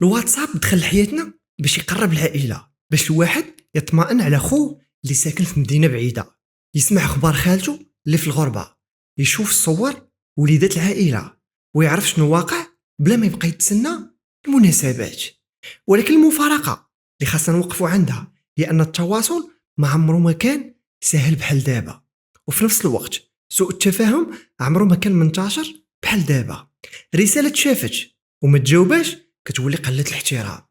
الواتساب دخل لحياتنا باش يقرب العائله، باش الواحد يطمئن على خوه اللي ساكن في مدينه بعيده، يسمع اخبار خالته اللي في الغربه، يشوف الصور وليدات العائله ويعرف شنو واقع بلا ما يبقى يتسنى المناسبات. ولكن المفارقه اللي خاصنا نوقفوا عندها هي ان التواصل ما عمره ما كان سهل بحال دابا، وفي نفس الوقت سوء التفاهم عمره ما كان منتشر بحال دابا. رساله تشافت وما تجاوباش كتولي قله الاحترام.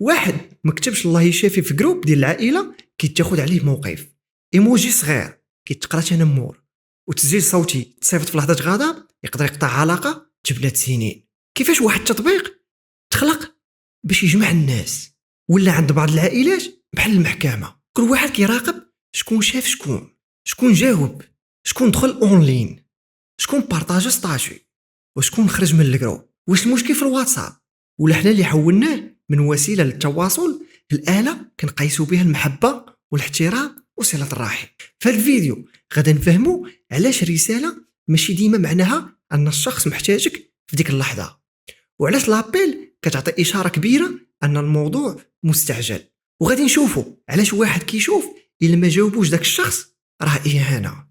واحد ما كتبش الله يشافي في جروب ديال العائله كيتاخد عليه موقف. ايموجي صغير كيتقرا تنمر، وتسجيل صوتي تصيفط في لحظه غضب يقدر يقطع علاقه تبنات سنين. كيفاش واحد التطبيق تخلق باش يجمع الناس، ولا عند بعض العائلات بحال المحكمه، كل واحد كيراقب شكون شاف شكون جاوب، شكون دخل اونلاين، شكون بارطاجا ستاتوي، وشكون خرج من الجروب. واش المشكل في الواتساب ولا حنا اللي حولناه من وسيله للتواصل الآلة كنقيسوا بها المحبه والاحترام وصله الرحم؟ في هذا الفيديو غادا نفهموا علاش الرساله ماشي ديما معناها ان الشخص محتاجك في ديك اللحظه، وعلاش لابيل كتعطي اشاره كبيره ان الموضوع مستعجل، وغادي نشوفوا علاش واحد كيشوف الا ما جاوبوش داك الشخص راه اهانه،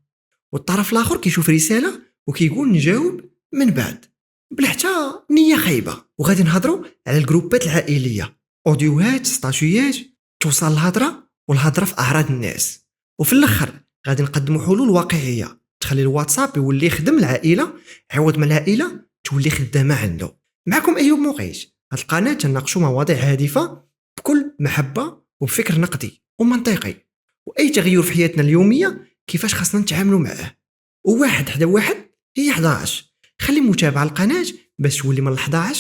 والطرف الاخر كيشوف رساله وكيقول نجاوب من بعد بلا حتى نيه خايبه. وغادي نهضروا على الجروبات العائليه، اوديوهات، ستاتويات، توصل الهضره والهضره في اعراض الناس. وفي الاخر غادي نقدموا حلول واقعيه تخلي الواتساب يولي يخدم العائله عوض ما العائله تولي خدامه عنده. معكم ايوب مقيت، هاد القناه تناقشوا مواضيع هادفه بكل محبه وبفكر نقدي ومنطقي، واي تغير في حياتنا اليوميه كيفاش خاصنا نتعاملوا معاه. وواحد حدا واحد هي 11. خلي متابعه القناه باش تولي من ال11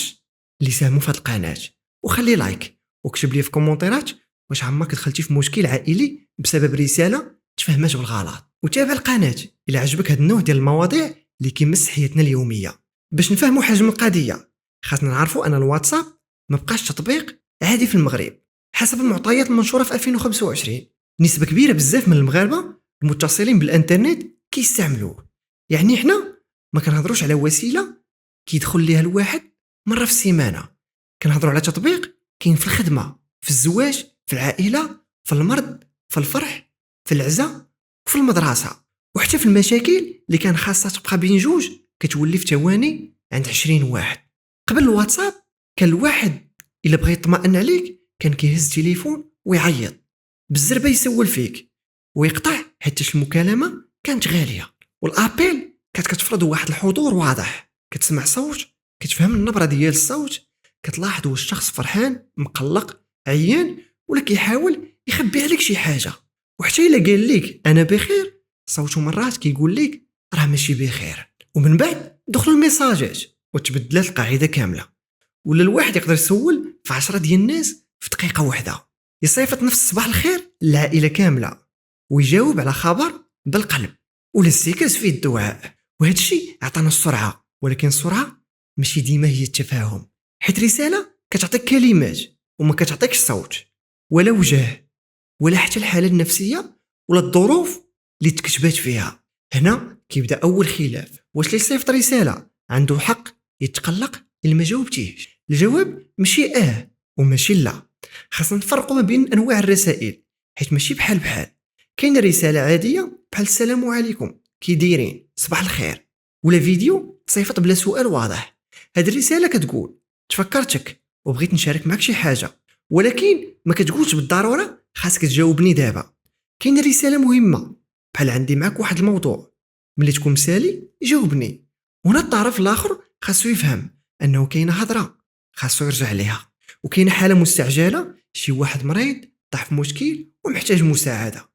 اللي ساهموا في هاد القناه، وخلي لايك وكتب لي في كومونتيرات واش عمرك دخلتي في مشكل عائلي بسبب رساله تفهمات بالغلط. وتابع القناه الا عجبك هاد النوع ديال المواضيع اللي كيمس حياتنا اليوميه. باش نفهموا حجم القضيه خاصنا نعرفوا ان الواتساب ما بقاش تطبيق عادي في المغرب. حسب المعطيات المنشوره في 2025 نسبه كبيره بزاف من المغاربه المتصلين بالانترنت كيستعملوه. يعني حنا ما كنهضروش على وسيله كيدخل ليها الواحد مره في السيمانه، كنهضروا على تطبيق كاين في الخدمه، في الزواج، في العائله، في المرض، في الفرح، في العزاء، وفي المدرسه، وحتى في المشاكل اللي كان خاصها تبقى بين جوج كتولي في ثواني عند 20 واحد. قبل الواتساب كان الواحد الا بغى يطمئن عليك كان كيهز التليفون ويعيط بالزربه يسول فيك ويقطع حيت المكالمه كانت غاليه، والابيل كانت كتفرض واحد الحضور واضح، كتسمع صوت، كتفهم النبره ديال الصوت، كتلاحظ واش الشخص فرحان، مقلق، عيان، ولا كيحاول يخبي عليك شي حاجه. وحتى الا قال لك انا بخير صوته مرات كيقول لك راه ماشي بخير. ومن بعد دخلوا الميساجات وتبدلات القاعده كامله، ولا الواحد يقدر يسول في 10 ديال الناس في دقيقه واحده، يصيفط نفس صباح الخير للعائله كامله ويجاوب على خبر بالقلب، ولا استيكاز فيه الدعاء. وهذا الشيء عطانا السرعه، ولكن السرعه ماشي ديما هي التفاهم، حيت رساله كتعطيك كلمات وما كتعطيكش صوت ولا وجه ولا حتى الحاله النفسيه ولا الظروف اللي تكتبات فيها. هنا كيبدا اول خلاف، واش اللي يصيفط رساله عنده حق يتقلق اللي ما جاوبتيهش؟ الجواب ماشي وماشي لا. خاصنا نفرقوا ما بين انواع الرسائل، حيت ماشي بحال كاين رساله عاديه بحال السلام عليكم كي دايرين صباح الخير، ولا فيديو تصيفط بلا سؤال واضح. هاد الرساله كتقول تفكرتك وبغيت نشارك معك شي حاجه، ولكن ما كتقولش بالضروره خاصك تجاوبني دابا. كاين رساله مهمه بحال عندي معك واحد الموضوع، ملي تكون مسالي جاوبني. هنا الطرف الاخر خاصو يفهم انه كاينه هضره خاصو يرجع ليها، وكاينه حاله مستعجله، شي واحد مريض طاح في مشكل ومحتاج مساعده،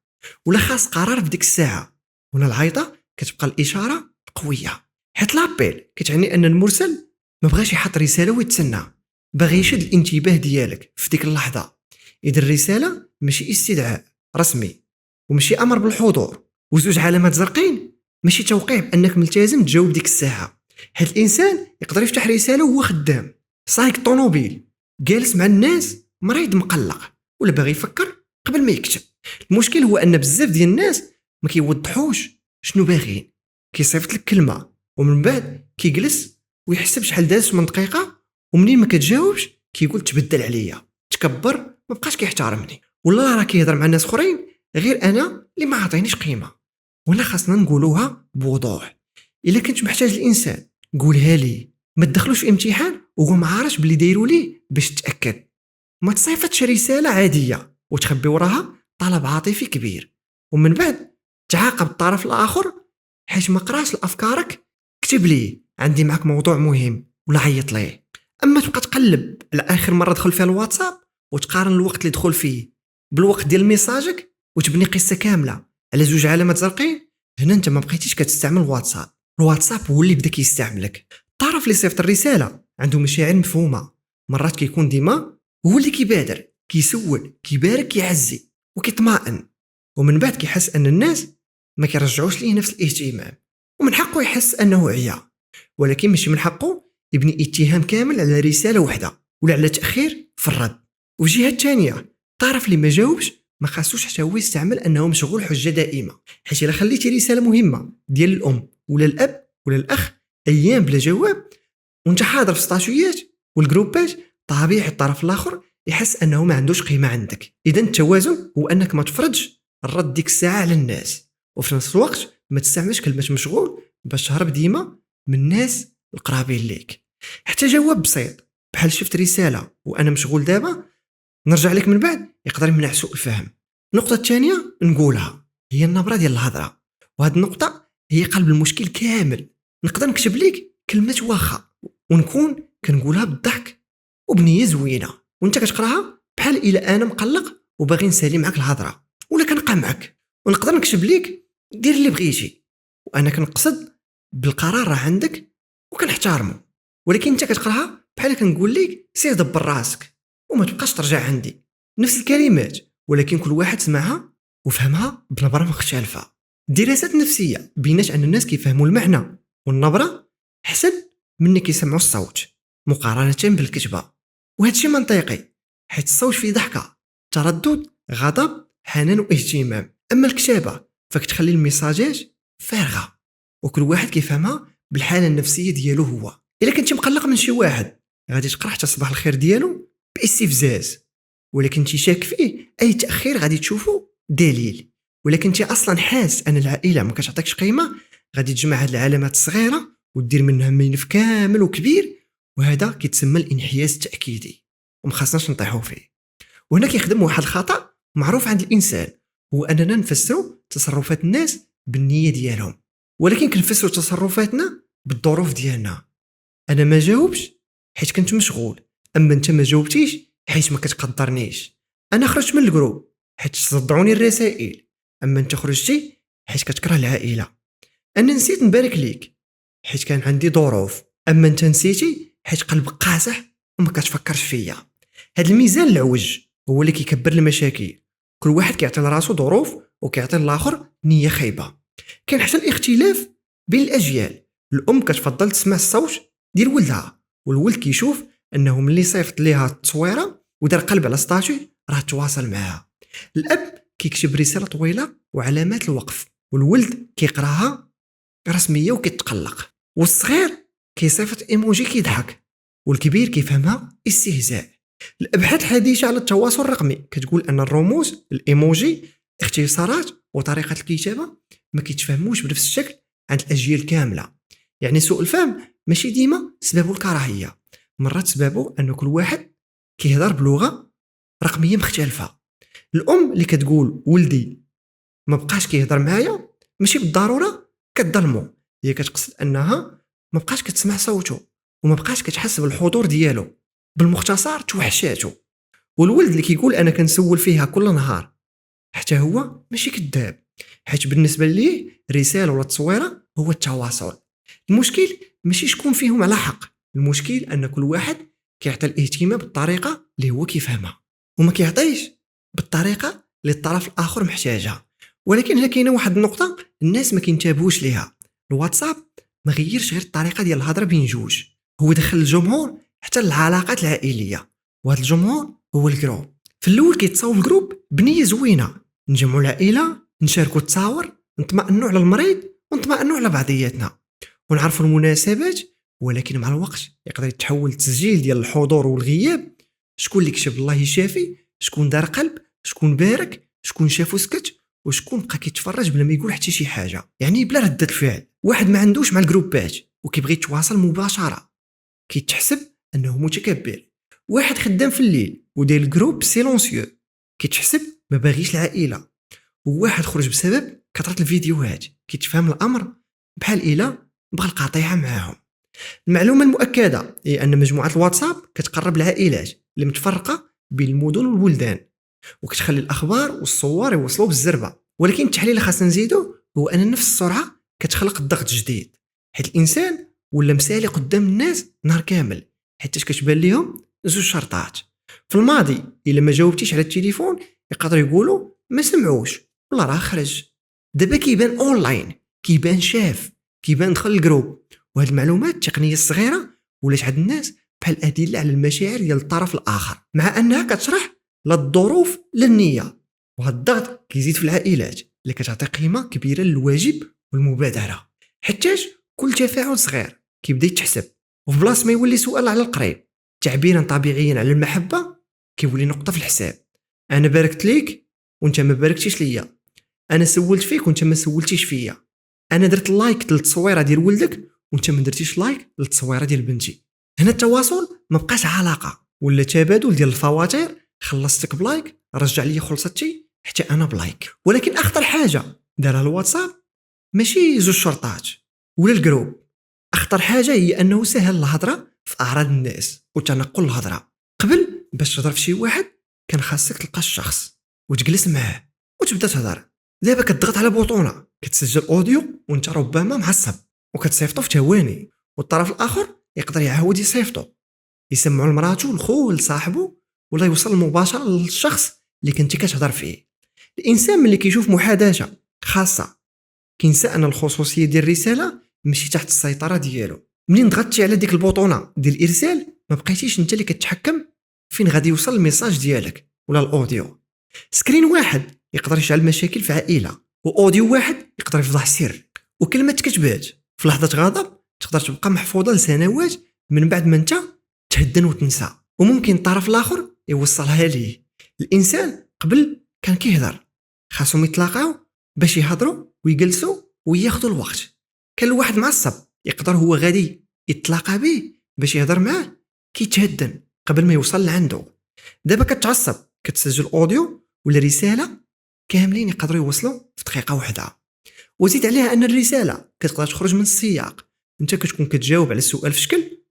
ولا خاص قرار في ديك الساعه. هنا العيطه كتبقى الاشاره قويه، حيت لابيل كتعني ان المرسل ما بغاش يحط رساله ويتسنى، باغي يشد الانتباه ديالك في ديك اللحظه. اذا الرساله ماشي استدعاء رسمي وماشي امر بالحضور وزوج علامات زرقين، ماشي توقيع بانك ملتزم تجاوب ديك الساعه. هاد الانسان يقدر يفتح رساله وهو خدام، سايق طونوبيل، جالس مع الناس، مريض مقلق، ولا باغي يفكر قبل ما يكتب. المشكل هو ان بزاف ديال الناس ما كيوضحوش شنو باغيين، كيصيفط لك كلمه ومن بعد كيجلس ويحسب شحال داز من دقيقه، ومنين ما كتجاوبش كيقول تبدل عليا، تكبر، ما بقاش كيحترمني، والله راه كيهضر مع ناس اخرين غير انا اللي ما عطينيش قيمه. وهنا خاصنا نقولوها بوضوح. الا كنت محتاج الانسان قولها لي، ما تدخلوش في امتحان وهو ما عارفش باللي دايروا ليه باش تتاكد. ما تصيفطش رساله عاديه وتخبي وراها طلب عاطفي كبير ومن بعد تعاقب الطرف الاخر حيت ما قراش لافكارك. كتب لي عندي معك موضوع مهم ولا عيط ليه. اما تبقى تقلب على اخر مره دخل فيها الواتساب وتقارن الوقت اللي دخل فيه بالوقت ديال ميساجك وتبني قصه كامله على زوج علامات زرقين، هنا انت ما بقيتيش كتستعمل الواتساب هو اللي بدا كيستعملك. الطرف اللي صيفط الرساله عنده مشاعر مفهومه، مرات كيكون ديما هو اللي كيبادر، كيسول، كيبارك، كيعزي وكيطمئن، ومن بعد كيحس ان الناس ما كيرجعوش ليه نفس الاهتمام، ومن حقه يحس انه عيا، ولكن ماشي من حقه يبني اتهام كامل على رساله واحده ولا على تاخير في الرد. وجهه الثانيه الطرف اللي ما جاوبش ما خاصوش حتى هو يستعمل انه مشغول حجه دائمه، حيت الا خليتي رساله مهمه ديال الام ولا الاب ولا الاخ ايام بلا جواب وانت حاضر في ستاشيات والجروبات، طبيعي الطرف الاخر يحس انه ما عندوش قيمه عندك. اذا التوازن هو انك ما تفرضش الرد ديك الساعه على الناس، وفي نفس الوقت ما تستعملش كلمه مشغول باش تهرب ديما من الناس القرابين ليك. حتى جواب بسيط بحال شفت رساله وانا مشغول دابا نرجع لك من بعد يقدر يمنع سوء الفهم. النقطه الثانيه نقولها هي النبره ديال الهضره، وهذه النقطه هي قلب المشكل كامل. نقدر نكتب لك كلمه واخا ونكون كنقولها بالضحك وبنيه زوينه وانت كتقراها بحال الا انا مقلق وباغي نسالي معك الهضره ولا كنقع معك، ونقدر نكتب لك دير اللي بغيتي وانا كنقصد بالقرار راه عندك وكنحترمه، ولكن انت كتقراها بحال كنقول لك سير دبر راسك وما تبقاش ترجع عندي. نفس الكلمات ولكن كل واحد سمعها وفهمها بنبره مختلفه. الدراسات النفسيه بينات ان الناس كيفهموا المعنى والنبره احسن من كيسمعوا الصوت مقارنه بالكتابه، وهذا الشيء منطقي حيت الصوت فيه ضحكه، تردد، غضب، حنان واهتمام. اما الكتابه فكتخلي الميساجات فارغه وكل واحد كيفهمها بالحاله النفسيه ديالو هو. الا كنتي مقلق من شي واحد غادي تقرا حتى صباح الخير ديالو باستفزاز، ولكن انت شاك فيه اي تاخير غادي تشوفه دليل، ولكن انت اصلا حاس ان العائله ما كتعطيكش قيمه غادي تجمع هاد العلامات الصغيره ودير منها ملف كامل وكبير، وهذا كيتسمى الانحياز التاكيدي ومخاصناش نطيحوا فيه. وهنا كيخدم واحد الخطا معروف عند الانسان، هو اننا نفسروا تصرفات الناس بالنيه ديالهم، ولكن كنفسروا تصرفاتنا بالظروف ديالنا. انا ما جاوبش حيت كنت مشغول، اما انت ما جاوبتيش حيت ما كتقدرنيش. انا خرجت من الجروب حيت تصدعوني الرسائل، اما انت خرجتي حيت كتكره العائله. انا نسيت نبارك ليك حيت كان عندي ظروف، اما انت نسيتي حيت قلبك قاصح وما كتفكرش فيا. هاد الميزان العوج هو اللي كيكبر المشاكل. كل واحد كيعطي لراسو ظروف وكيعطي الاخر نيه خايبه. كاين حتى الاختلاف بين الاجيال، الام كتفضل تسمع الصوت ديال ولدها والولد كيشوف انه ملي صيفط ليها التصويره ودار قلب على ستاتي راه تواصل معها. الاب كيكتب رساله طويله وعلامات الوقف والولد كيقراها رسميه وكيتقلق، والصغير كيصيفط ايموجي كيضحك والكبير كيفهمها استهزاء. الابحاث الحديثه على التواصل الرقمي كتقول ان الرموز، الايموجي، اختصارات وطريقه الكتابه ما كيتفهموش بنفس الشكل عند الاجيال كامله. يعني سوء الفهم ماشي ديما سببه الكراهيه، مرات سببه ان كل واحد كيهضر بلغه رقميه مختلفه. الام اللي كتقول ولدي ما بقاش كيهضر معايا ماشي بالضروره كتظلمو، هي كتقصد انها ما بقاش كتسمع صوته وما بقاش كتحس بالحضور ديالو، بالمختصر توحشاتو. والولد اللي كيقول انا كنسول فيها كل نهار حتى هو ماشي كذاب، حيت بالنسبه ليه رساله ولا تصويره هو التواصل. المشكل ماشي شكون فيهم على حق، المشكل ان كل واحد كيعطي الاهتمام بالطريقه اللي هو كيفهمها وما كيعطيش بالطريقه اللي الطرف الاخر محتاجها. ولكن هنا كاينه واحد النقطه الناس ما كينتبهوش ليها، الواتساب ما غيرش غير الطريقه ديال الهضره بين جوج، هو دخل الجمهور حتى العلاقات العائليه، وهذا الجمهور هو الجروب. في الاول كيتصاوب الجروب بنيه زوينه، نجمعوا العائله، نشاركوا التصاور، نطمئنوا على المريض ونطمئنوا على بعضياتنا ونعرفوا المناسبات، ولكن مع الوقت يقدر يتحول التسجيل ديال الحضور والغياب شكون اللي كتب الله يشافي، شكون دار قلب، شكون بارك، شكون شافو سكت، وشكون بقى كيتفرج بلا ما يقول حتى شي حاجه، يعني بلا ردة الفعل. واحد ما عندوش مع الجروبات وكيبغي يتواصل مباشره كيتحسب انه متكبر. واحد خدام في الليل ودير الجروب سيلونسيو كيتحسب ما باغيش العائله. وواحد خرج بسبب كثره الفيديوهات كيتفهم الامر بحال الا بغى القطيعه معاهم. المعلومه المؤكده هي ان مجموعه الواتساب كتقرب العائلات اللي متفرقه بين المدن والبلدان، وكتخلي الاخبار والصور يوصلوا بالزربه. ولكن التحليل اللي خاصنا نزيدو هو ان نفس السرعه كتخلق الضغط جديد، حيت الانسان ولا مسالي قدام الناس نهار كامل حيت كتبان لهم زوج شرطات. في الماضي الا ما جاوبتيش على التليفون يقدروا يقولوا ما سمعوش ولا راه خرج. دابا كيبان اونلاين، كيبان شاف، كيبان دخل الجروب. وهاد المعلومات التقنيه الصغيره ولات عند الناس بحال ادله على المشاعر ديال الطرف الاخر، مع انها كتشرح لا الظروف لا النيه. وهاد الضغط كيزيد في العائلات اللي كتعطي قيمه كبيره للواجب والمبادره، حيتاش كل تفاعل صغير كيبدا يتحسب. وفي بلاصه ما يولي سؤال على القريب تعبيرا طبيعيا على المحبه كيولي نقطه في الحساب. انا باركت ليك وانت ما باركتيش ليا، انا سولت فيك وانت ما سولتيش فيا، انا درت لايك للتصويره ديال ولدك وانت ما درتيش لايك للتصويره ديال بنتي. هنا التواصل ما بقاش علاقه ولا تبادل ديال الفواتير، خلصتك بلايك رجع لي خلصتي حتى انا بلايك. ولكن اخطر حاجه دارها الواتساب ماشي زوج شرطات ولا الجروب، اخطر حاجه هي انه سهل الهضره في اعراض الناس وتنقل الهضره. قبل باش تهضر في شي واحد كان خاصك تلقى الشخص وتجلس معاه وتبدا تهضر. دابا كتضغط على بوطونه كتسجل اوديو وانت ربما معصب وكتصيفطو في ثواني، والطرف الاخر يقدر يعاود يصيفطو، يسمعوا لمراتو لخوه لصاحبه ولا يوصل مباشره للشخص اللي كنتي كتهضر فيه. الانسان ملي كيشوف محادثه خاصه كينسى ان الخصوصيه ديال الرساله ماشي تحت السيطره ديالو. منين ضغطتي على ديك البوطونه ديال الارسال ما بقيتيش انت اللي كتحكم فين غادي يوصل الميساج ديالك ولا الاوديو. سكرين واحد يقدر يشعل مشاكل في عائله، واوديو واحد يقدر يفضح سر، وكلمه كتبات في لحظه غضب تقدر تبقى محفوظه لسنوات من بعد ما انت تهدن وتنسى، وممكن الطرف الاخر يوصلها ليه. الانسان قبل كان كيهضر خاصهم يتلاقاو باش يهضروا ويجلسوا وياخذوا الوقت. كان الواحد معصب يقدر هو غادي يتلاقى به باش يهضر معاه كيتهدن قبل ما يوصل لعنده. دابا كتعصب كتسجل اوديو ولا رساله كاملين يقدروا يوصلوا في دقيقه واحده. وزيد عليها ان الرساله كتقدر تخرج من السياق، انت كتكون كتجاوب على السؤال في شكل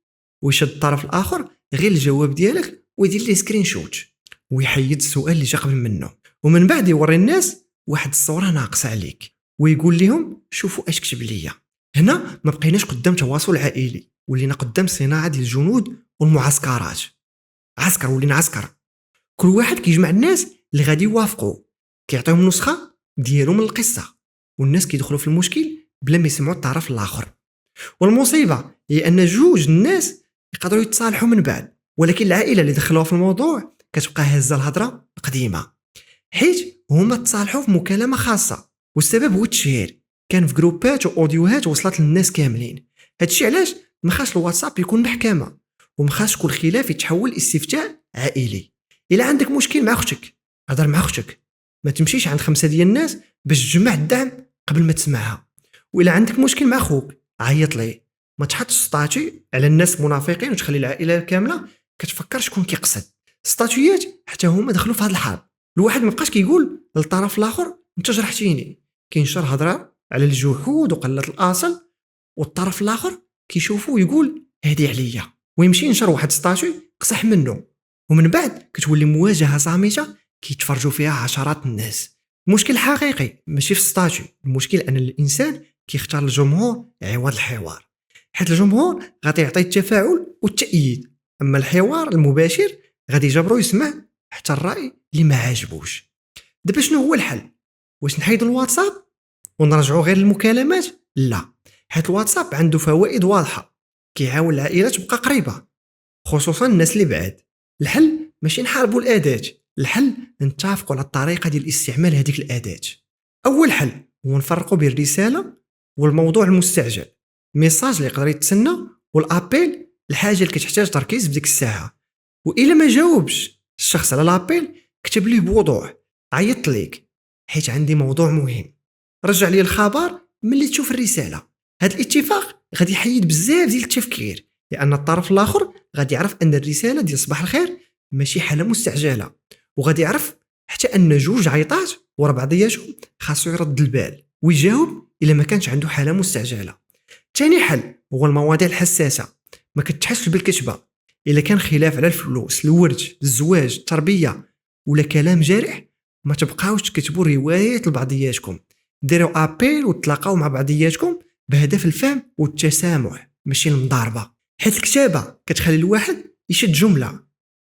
ويشد الطرف الاخر غير الجواب ديالك ويدير ليه سكرين شوت ويحيد السؤال اللي جا قبل منه، ومن بعد يوري الناس واحد الصوره ناقصه عليك ويقول لهم شوفوا اش كتب ليا. هنا ما بقيناش قدام تواصل عائلي، ولينا قدام صناعه ديال الجنود والمعسكرات. عسكر ولينا عسكر، كل واحد كيجمع الناس اللي غادي يوافقوا كيعطيهم نسخه ديالو من القصه، والناس كيدخلوا في المشكل بلا ما يسمعوا الطرف الاخر. والمصيبه هي ان جوج الناس يقدروا يتصالحوا من بعد، ولكن العائله اللي دخلوها في الموضوع كتبقى هازه الهضره القديمه حيت هما تصالحوا في مكالمه خاصه، والسبب هو التشهير. كان في جروبات واوديوهات وصلت للناس كاملين. هادشي علاش ما خاص الواتساب يكون محكمه، وما خاص كل خلاف يتحول استفتاء عائلي. الا عندك مشكل مع اختك هضر مع اختك، ما تمشيش عند 5 ديال الناس باش تجمع الدعم قبل ما تسمعها. والا عندك مشكل مع خوك عيط ليه، ما تحطش ستاتي على الناس منافقين وتخلي العائله كامله كتفكر شكون كيقصد. ستاتيات حتى هما دخلوا في هذا الحرب، الواحد ما بقاش كيقول للطرف الاخر انت جرحتيني، كينشر هضره على الجحود وقله الاصل، والطرف الاخر كيشوفو ويقول هادي عليا ويمشي ينشر واحد ستاتي قصح منه، ومن بعد كتولي مواجهه صامته كيتفرجوا فيها عشرات الناس. المشكل حقيقي ماشي في الستاتي، المشكل ان الانسان كيختار الجمهور عوض الحوار، حيت الجمهور غادي يعطي التفاعل والتأييد، اما الحوار المباشر غادي يجبرو يسمع حتى الراي اللي ما عاجبوش. دابا شنو هو الحل؟ واش نحيدوا الواتساب ونرجعوا غير للمكالمات؟ لا، حيت الواتساب عنده فوائد واضحه، كيعاون العائله تبقى قريبه خصوصا الناس اللي بعاد. الحل ماشي نحاربوا الاداه، الحل نتفقوا على الطريقه ديال استعمال هذيك الاداه. اول حل هو نفرقوا بين الرساله والموضوع المستعجل، ميساج اللي يقدر يتسنى، والابيل الحاجه اللي كتحتاج تركيز بديك الساعه. والا ما جاوبش الشخص على لابيل كتب ليه بوضوح عيطت ليك حيت عندي موضوع مهم، رجع لي الخبر ملي تشوف الرساله. هذا الاتفاق غادي يحيد بزاف ديال التفكير، لان الطرف الاخر غادي يعرف ان الرساله ديال صباح الخير ماشي حاله مستعجله، وغادي يعرف حتى ان جوج عيطات ورا بعضياتهم خاصو يرد البال ويجاوب الا ما كانش عنده حاله مستعجله. ثاني حل هو المواضيع الحساسه، ما كتحسش بالكتبه. الا كان خلاف على الفلوس، الورث، الزواج، التربيه ولا كلام جارح، ما تبقاوش تكتبوا روايات لبعضياتكم، ديروا ابيل وتلاقاو مع بعضياتكم بهدف الفهم والتسامح ماشي المضاربه. حيت الكتابه كتخلي الواحد يشد جمله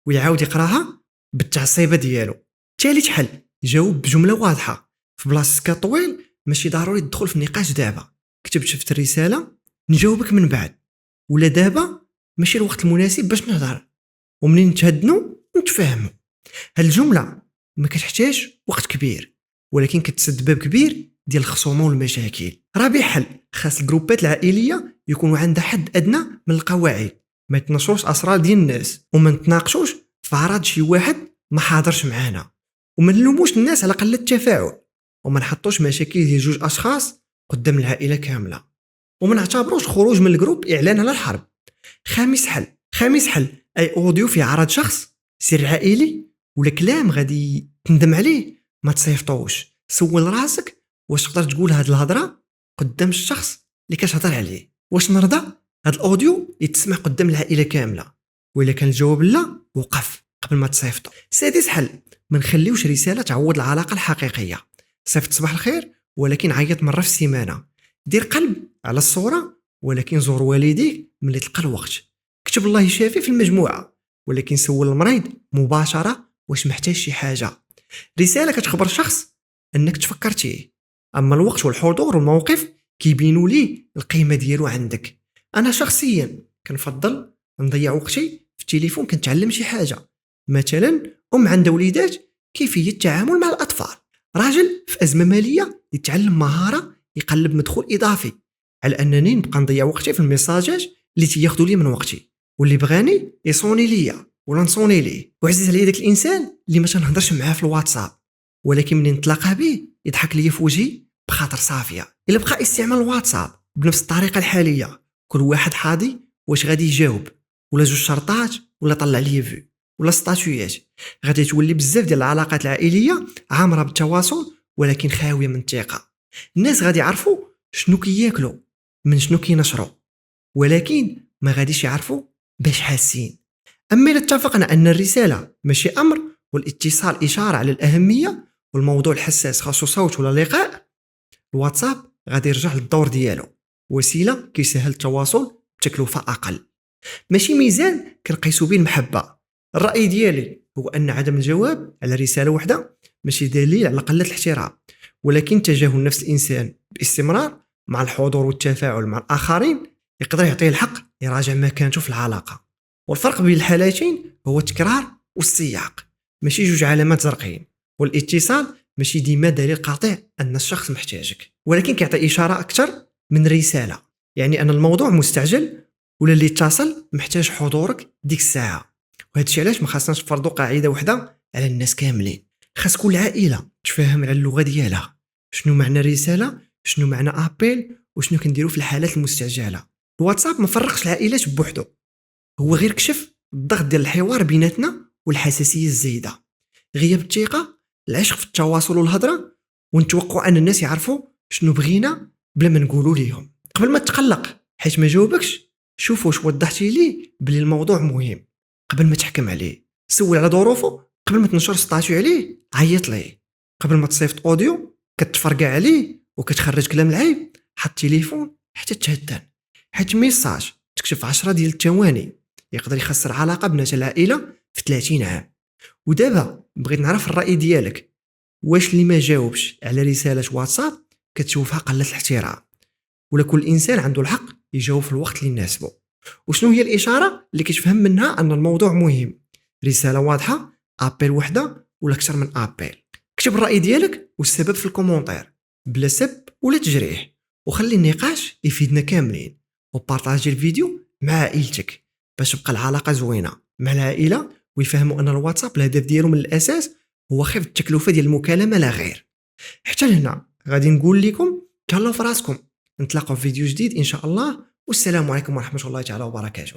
ويعاود يقراها بالتعصيبه ديالو. ثالث حل جاوب بجمله واضحه في بلاصه سكات طويل، ماشي ضروري تدخل في نقاش دابا. كتبت شفت الرساله نجاوبك من بعد، ولا دابا ماشي الوقت المناسب باش نهضر، ومنين نتهدنوا نتفاهموا. هاد الجمله ما كتحتاج وقت كبير، ولكن كتسد باب كبير ديال الخصومه والمشاكل. رابع حل خاص الجروبات العائليه يكونوا عندها حد ادنى من القواعد، ما يتنشروش اسرار ديال الناس، وما نتناقشوش في عرض شي واحد ما حاضرش معانا، وما نلوموش الناس على قله التفاعل، وما نحطوش مشاكل ديال جوج اشخاص قدام العائله كامله، وما نعتبروش خروج من الجروب اعلان على الحرب. خامس حل اي اوديو في عرض شخص سر عائلي ولا كلام غادي تندم عليه ما تصيفطوش. سول راسك واش تقدر تقول هاد الهضره قدام الشخص اللي كتهضر عليه، واش نرضى هاد الاوديو يتسمع قدام العائله كامله؟ وإلا كان الجواب لا، وقف قبل ما تصيفطو. سادس حل ما نخليوش رساله تعوض العلاقه الحقيقيه. صيفط صباح الخير ولكن عيط مره في السيمانه، دير قلب على الصوره ولكن زور والديك ملي تلقى الوقت، كتب الله يشافي في المجموعه ولكن سول المريض مباشره واش محتاج شي حاجه. رساله كتخبر شخص انك تفكرتيه، اما الوقت والحضور والموقف كيبينوا لي القيمه ديالو عندك. انا شخصيا كنفضل نضيع وقتي في التليفون كنتعلم شي حاجه، مثلا عندها وليدات كيفيه التعامل مع الاطفال، راجل في ازمه ماليه يتعلم مهاره يقلب مدخول اضافي، على انني نبقى نضيع وقتي في الميساجات اللي تياخذوا لي من وقتي، واللي بغاني يصوني ليا ولا نصوني ليه. وعزيز عليا داك الانسان اللي ما تنهضرش معاه في الواتساب ولكن منين نتلاقى به يضحك ليا في وجهي بخاطر صافيه. الا بقى استعمال الواتساب بنفس الطريقه الحاليه، كل واحد حاضي واش غادي يجاوب ولا جوج شرطات ولا طلع ليا فيو ولا ستاتويات، غادي تولي بزاف ديال العلاقات العائليه عامره بالتواصل ولكن خاويه من الثقه. الناس غادي يعرفوا شنو كياكلوا من شنو كينشروا، ولكن ما غاديش يعرفوا باش حاسين. اما اذا اتفقنا ان الرساله ماشي امر والاتصال اشاره على الاهميه والموضوع الحساس خاصو صوت ولا لقاء، الواتساب غادي يرجع للدور ديالو، وسيله كيسهل التواصل بتكلفه اقل، ماشي ميزان كنقيسو به المحبه. الراي ديالي هو ان عدم الجواب على رساله واحده ماشي دليل على قله الاحترام، ولكن تجاهل نفس الانسان باستمرار مع الحضور والتفاعل مع الاخرين يقدر يعطيه الحق يراجع مكانته في العلاقه. والفرق بين الحالتين هو التكرار والسياق، ماشي جوج علامات زرقين. والاتصال ماشي ديما دليل قاطع ان الشخص محتاجك، ولكن كيعطي اشاره اكثر من رساله، يعني ان الموضوع مستعجل ولا اللي اتصل محتاج حضورك ديك الساعه. وهذا الشيء علاش ما خاصناش نفرضوا قاعده واحده على الناس كاملين. خاص كل عائله تفهم على اللغه ديالها، شنو معنى رساله، شنو معنى ابيل، وشنو كنديروا في الحالات المستعجله. الواتساب ما فرقش العائلات بوحدو، هو غير كشف الضغط ديال الحوار بيناتنا والحساسيه الزايده، غياب الثقه، العشق في التواصل والهضره، ونتوقع ان الناس يعرفوا شنو بغينا بلا ما نقولوا ليهم. قبل ما تقلق حيت ما جاوبكش، شوف واش وضحتي ليه بلي الموضوع مهم قبل ما تحكم عليه. سول على ظروفه قبل ما تنشر ستاتيو عليه، عيط ليه قبل ما تصيفط اوديو كتفرقع عليه وكتخرج كلام العيب. حط التليفون حتى تهدن، حيت ميساج تكتب في 10 ديال الثواني يقدر يخسر علاقه بنات العائله في 30 عام. ودابا بغيت نعرف الراي ديالك، واش اللي ما جاوبش على رساله واتساب كتشوفها قله الاحترام، ولا كل انسان عنده الحق يجاوب في الوقت اللي يناسبه؟ وشنو هي الاشاره اللي كتفهم منها ان الموضوع مهم؟ رساله واضحه، ابيل وحده ولا اكثر من ابيل؟ كتب الراي ديالك والسبب في الكومونتير بلا سب ولا تجريح، وخلي النقاش يفيدنا كاملين. وبارطاجي الفيديو مع عائلتك باش تبقى العلاقه زوينه مع العائله ويفهموا ان الواتساب الهدف ديالو من الاساس هو خفض التكلفه ديال المكالمه لا غير. حتى لهنا غادي نقول لكم تهلاو في راسكم، نتلاقاو في فيديو جديد ان شاء الله، والسلام عليكم ورحمه الله تعالى وبركاته.